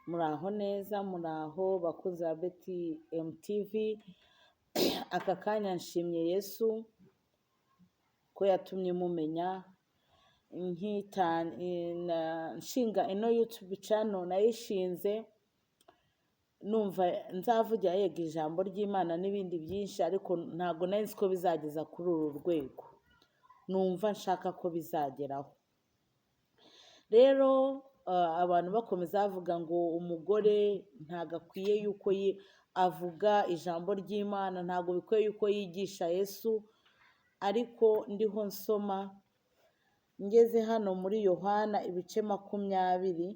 Muraho neza, muraho bakunzi ba BTM TV. Aka kanya nshimye Yesu ko yatumye mumenya nshinga ino YouTube channel nayishinze numva nzavugira yega ijambo ry'Imana n'ibindi byinshi, ariko ntago nari nzi ko bizageza kuri uru rwego numva nshaka ko bizageraho. Rero abantu bakomeza bavuga ngo umugore ntago akwiye yuko avuga ijambo ry'Imana, ntago bikwiye yuko yigisha Yesu, ariko ndiho nsoma ngeze hano muri Yohana ibice 20,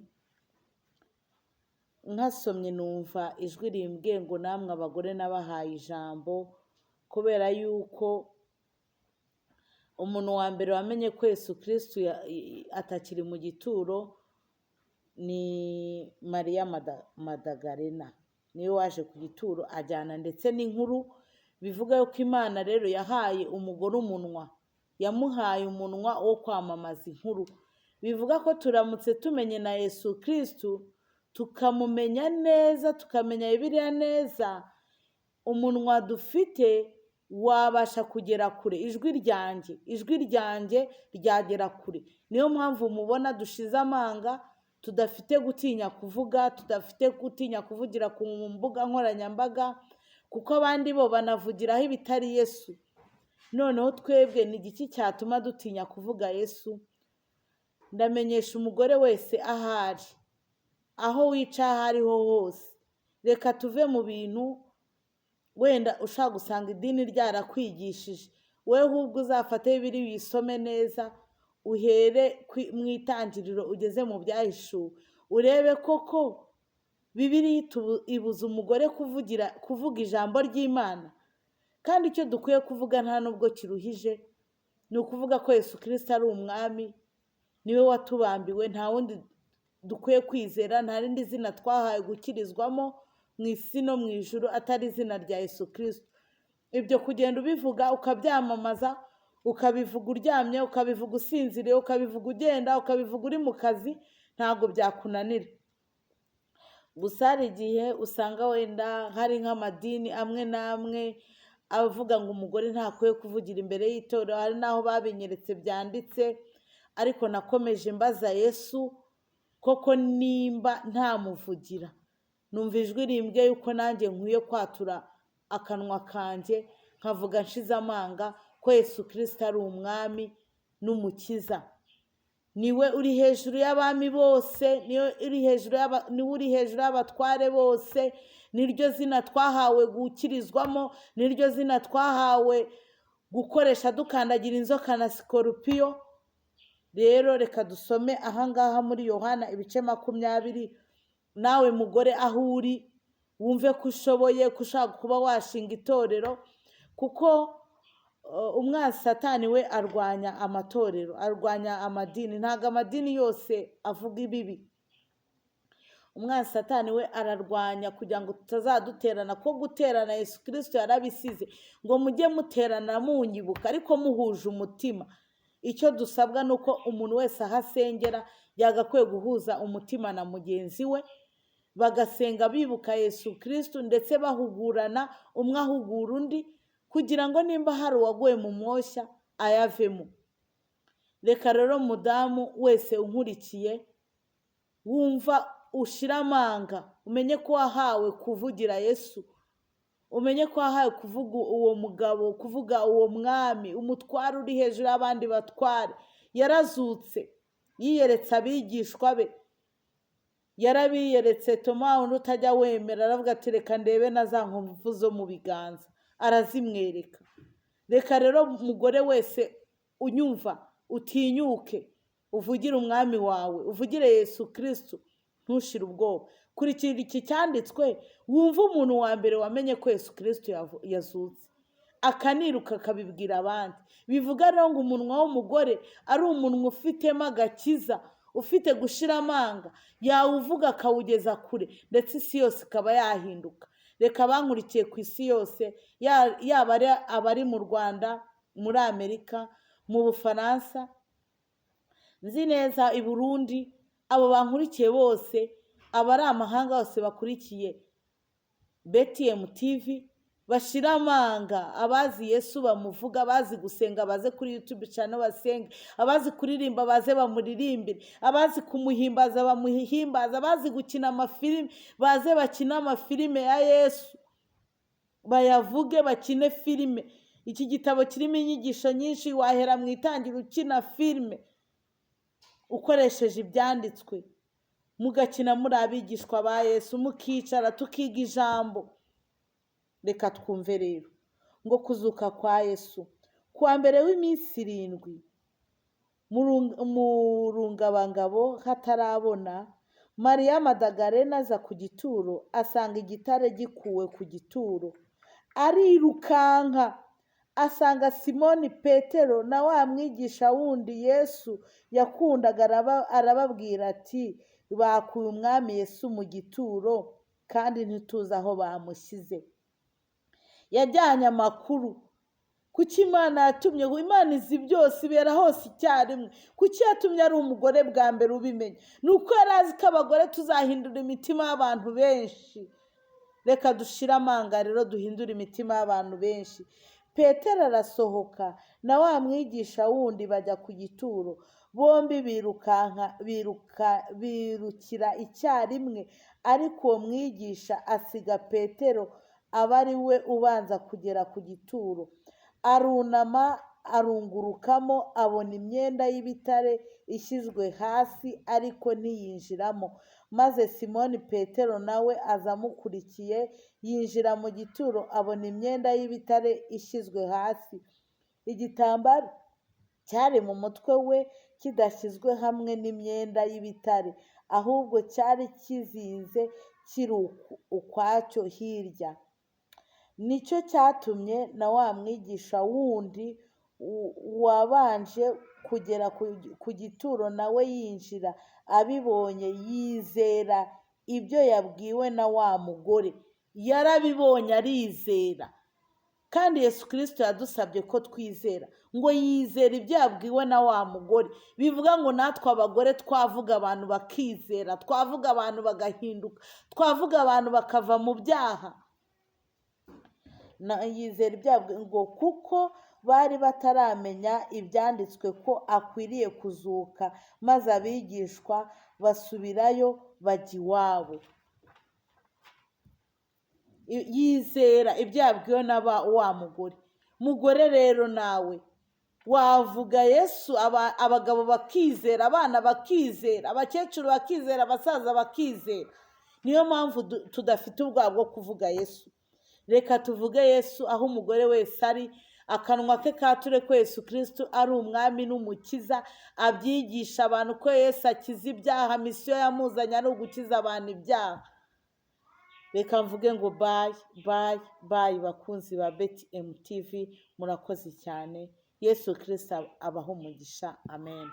nkasomye numva ijwi rimbwiye ngo namwe abagore nabahaye ijambo, kubera yuko umuntu wa mbere wamenye ko Yesu Kristo atakiri mu gituro ni Mariya Madagarena. Niwe waje ku gituro ajyana ndetse n'inkuru bivuga yuko Imana rero yahaye umugore umunwa, yamuhaye umunwa wo kwamamaza inkuru. Bivuga ko turamutse tumenye na Yesu Kristo, tukamumenya neza, tukamenya Bibiliya neza, umunwa dufite wabasha kugera kure. Ijwi ryanjye ryagera kure. Niyo mpamvu mubona dushize amanga, tudafite gutinya kuvuga, tudafite gutinya kuvugira ku mbuga nkoranyambaga, kuko abandi bo banavugiraho ibitari Yesu. Noneho twebwe ni igiki cyatuma dutinya kuvuga Yesu? Ndamenyesha umugore wese ahari, aho wica ahariho hose, reka tuve mu bintu wenda ushaka gusanga idini ryarakwigishije. Wewe ahubwo uzafate Bibiliya uyisome neza, uhere mu itangiriro ugeze mu byahishuwe, urebe koko Bibiliya ibuza umugore kuvuga ijambo ry'Imana. Kandi icyo dukwiye kuvuga nta nubwo kiruhije, ni ukuvuga ko Yesu Kristo ari umwami, niwe watubambiwe, nta wundi dukwiye kwizera, nta rindi zina twahaye gukirizwamo mu isi no mu ijuru atari izina rya Yesu Kristo. Ibyo kugenda ubivuga ukabyamamaza, ukabivuga uryamye, ukabivuga usinziriye, ukabivuga ugenda, ukabivuga uri mu kazi, ntago byakunanira. Gusa hari igihe usanga wenda hari nk'amadini amwe n'amwe avuga ngo umugore ntakwiye kuvugira imbere y'itorero, hari n'aho babinyeretse byanditse, ariko nakomeje mbaza Yesu koko nimba ntamuvugira. Numva ijwi rimbwiye yuko nanjye nkwiye kwatura akanwa kanjye nkavuga nshize amanga ko Yesu Kristo ari umwami n'umukiza. Niwe uri hejuru y'abami bose, niwe uri hejuru y'abatware bose. Niryo zina twahawe gukirizwamo, niryo zina twahawe gukoresha dukandagira inzoka na sikorupiyo. Rero reka dusome ahangaha muri Yohana ibice 20. Nawe mugore aho uri wumve ko ushoboye, ko ushaka kuba washinga itorero, kuko umwanzi Satani we arwanya amatorero, arwanya amadini. Ntago amadini yose avuga ibibi. Umwanzi Satani we ararwanya kugira ngo tutazaduterana, ko guterana Yesu Kristo yarabisize ngo mujye muterana munyibuka, ariko muhuje umutima. Icyo dusabwa nuko umuntu wese ahasengera yagakwiye guhuza umutima na mugenzi we, bagasenga bibuka Yesu Kristo, ndetse bahugurana, umwe ahugura undi, kugira ngo nimba hari uwaguye mu mwoshya ayavemo. Reka rero mudamu wese unkurikiye, wumva ushira amanga, umenye ko wahawe kuvugira Yesu, umenye ko wahawe kuvuga uwo mugabo, kuvuga uwo mwami, umutware uri hejuru y'abandi batware. Yarazutse, yiyeretse abigishwa be, yarabiyeretse Toma undi utajya wemera, aravuga ati reka ndebe na za nkovu zo mu biganza, arazimwereka. Reka rero umugore wese unyumva utinyuke, uvugire umwami wawe, uvugire Yesu Kristo, ntushire ubwoba. Kurikira iki cyanditswe, wumva umuntu wa mbere wamenye ko Yesu Kristo yazutse, akaniruka akabibwira abandi. Bivuga rero ngo umunwa w'umugore ari umunwa ufitemo agakiza, ufite gushira amanga, yawuvuga akawugeza kure, ndetse isi yose ikaba yahinduka. Reka abankurikiye ku isi yose, yaba abari mu Rwanda, muri Amerika, mu Bufaransa, nzi neza i Burundi, abo bankurikiye bose abari amahanga bose bakurikiye BTM TV bashira amanga, abazi Yesu bamuvuga, abazi gusenga baze kuri YouTube channel basenge, abazi kuririmba baze bamuririmbire, abazi kumuhimbaza bamuhimbaza, abazi gukina amafilime baze bakina amafilime ya Yesu, bayavuge bakine filime. Iki gitabo kirimo inyigisho nyinshi, wahera mu itangiriro ukina filime ukoresheje ibyanditswe, mugakina muri abigishwa ba Yesu, mukicara tukiga ijambo. Reka twumve rero ngo kuzuka kwa Yesu. Kuwa mbere w'iminsi 7 mu rungabangabo hatarabona, Mariya Madagarena aza ku gituro, asanga igitare gikuwe ku gituro. Arirukanka asanga Simoni Petero na wa mwigisha wundi Yesu yakundaga, arababwira ati, bakuye umwami Yesu mu gituro kandi ntituzi aho bamushyize. Yajyanye amakuru. Kuki Imana yatumye? Imana izi byose, ibera hose icyarimwe. Kuki yatumye ari umugore bwa mbere ubimenya? Nuko yarazi ko abagore tuzahindura imitima y'abantu benshi. Reka dushira amanga rero duhindura imitima y'abantu benshi. Petero arasohoka na wa mwigisha wundi bajya ku gituro. Bombi birukira icyarimwe, ariko uwo mwigisha asiga Petero aba ari we ubanza kugera ku gituro. Arunama arungurukamo, abona imyenda y'ibitare ishyizwe hasi ariko ntiyinjiramo. Maze Simoni Petero nawe azamukurikiye, yinjira mu gituro, abona imyenda y'ibitare ishyizwe hasi. Igitambaro cyari mu mutwe we kidashyizwe hamwe n'imyenda y'ibitare, ahubwo cyari kizinze kiri ukwacyo hirya. Nicyo cyatumye na wa mwigisha wundi wabanje kugera ku gituro nawe yinjira. Abibonye yizera ibyo yabwiwe na wa mugore. Yarabibonye arizera. Kandi Yesu Kristo yadusabye ko twizera, ngo yizera ibyo yabwiwe na wa mugore. Bivuga ngo natwe abagore twavuga abantu bakizera, twavuga abantu bagahinduka, twavuga abantu bakava mu byaha. Yizera ibyo ngo kuko bari bataramenya ibyanditswe ko akwiriye kuzuka. Maze abigishwa basubirayo bajya iwabo. Yizera ibyo yabwiwe na wa mugore. Mugore rero nawe wavuga Yesu, abagabo bakizera, abana bakizera, abakecuru bakizera, abasaza bakizera. Niyo mpamvu tudafite ubwoba bwo kuvuga Yesu. Reka tuvuge Yesu aho umugore wese ari, akanwa ke kature ko Yesu Kristo ari umwami n'umukiza, abyigisha abantu ko Yesu akiza ibyaha. Misiyo yamuzanye ari ugukiza abantu ibyaha. Reka mvuge ngo bye bakunzi ba BTM TV, murakoze cyane. Yesu Kristo abaho umugisha. Amen.